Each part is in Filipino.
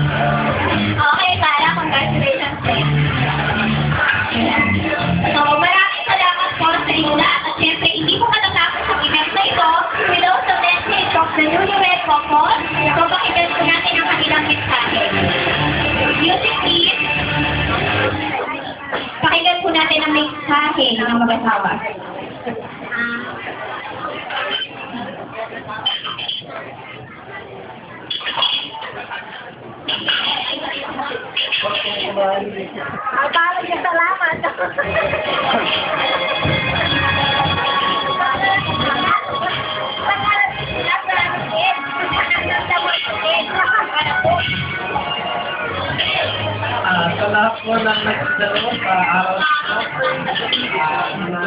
Okay, Tara, congratulations din. So, maraming salamat po sa inyo lahat. At syempre, hindi po matatapos ang event na ito without the message of the newlywed couple. So, pakinggan po natin ang kanilang mensahe. Music please. Pakinggan po natin ang mensahe ng mga mag-asawa. Maraming salamat. Sa lahat po ng nagdalo sa araw na ito,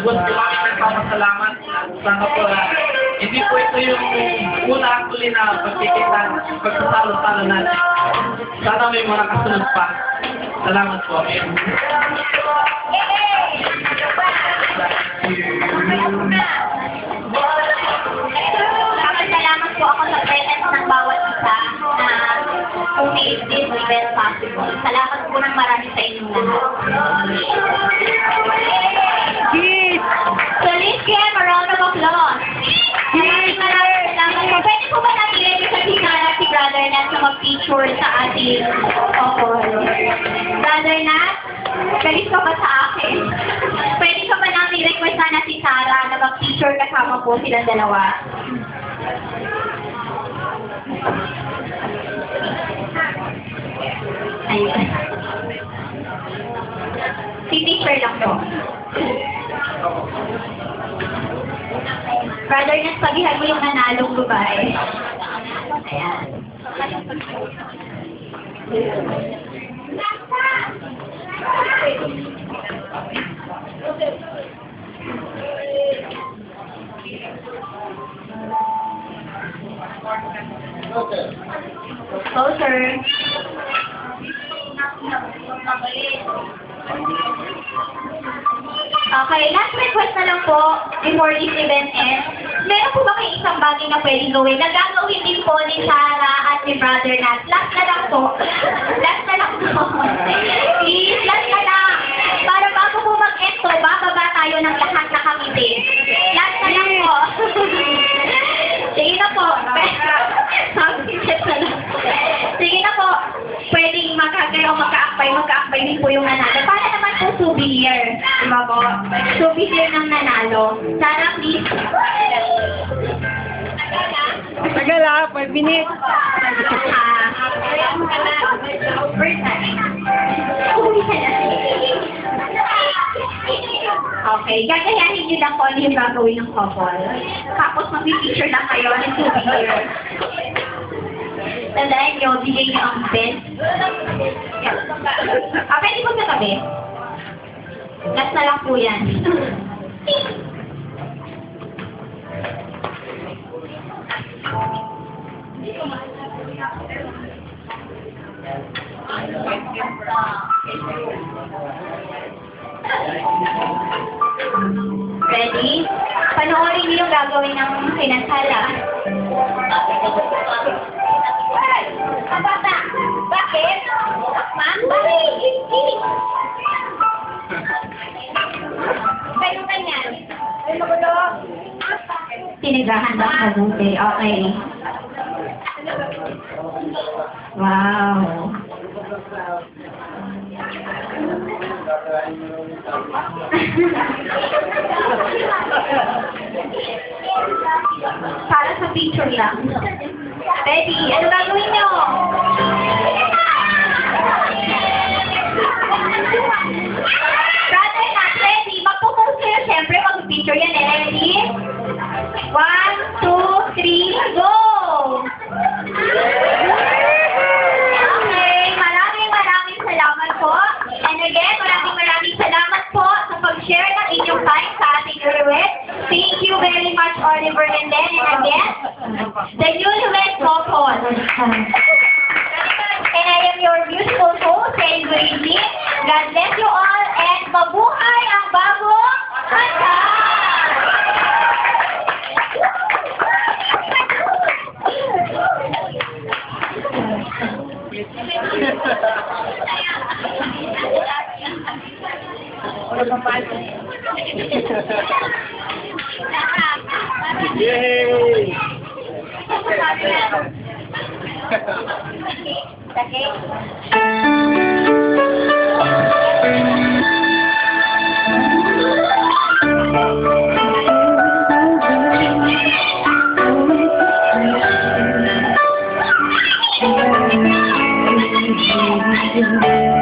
po kami nagpapasalamat. Sana po hindi po ito yung una at huli na pagsasalo-salo natin. Sana may mga kasunod pa. Salamat po. Salamat po ako sa presence ng bawat isa na make this event possible. Salamat po ng marami sa inyong lahat. So let's give a round of applause. Maraming salamat po. Pwede po ba natin sa Sinara si Brother Nat na mag-feature sa ating couple? Brother Nat, galis ka ba sa akin? Pwede ka ba namin request na si Sarah na mag-feature kasama po silang dalawa? Ayun. Si teacher lang po. Brother, nasabihan mo yung nanalong babae. Ayan. Closer. Okay, last request na lang po before this event ends. Meron po ba kayo isang bagay na pwedeng gawin? Nagagawin din po ni Sarah at ni Brother Nat. Last na lang po. Last na lang po. Please, last na lang. Para bago po mag-end to, bababa tayo ng lahat na kamiti. Last na lang po. Sige na po. Sige na po. Pwedeng magka-akbay din po yung nanalo. Para naman po souvenir. Diba po? Souvenir ng nanalo. Sarah, please. Tagal ah, 5 minutes. Okay, gagayahin niyo lang po ano yung gagawin ng couple. Tapos mag-picture lang kayo ng souvenir. Tandaan niyo, bigay niyo ang best. Pwede po sa tabi. Last na lang po yan. Ready? Panoorin niyo yung gagawin ng kinasala. Kabata! Bakit? Ma'am? Bakit? Kayo kanyan? Ay, magulo. Tinigahan lang mabuti. Okay. Wow. Para sa picture lang. Ready? Ano gagawin niyo? Brother Nat, ready? Magpo-post kayo siyempre. Mag-picture yan. Ready? 1, 2, 3, go! Okay. Maraming salamat po. And again, maraming salamat po sa pag-share ng inyong time sa ating newlywed. Thank you very much, Oliver and Len. And again, the newlywed couple. And I am your beautiful host, saying good evening. God bless you all, and mabuhay ang bagong kasal! Yay! Okay. Thank you.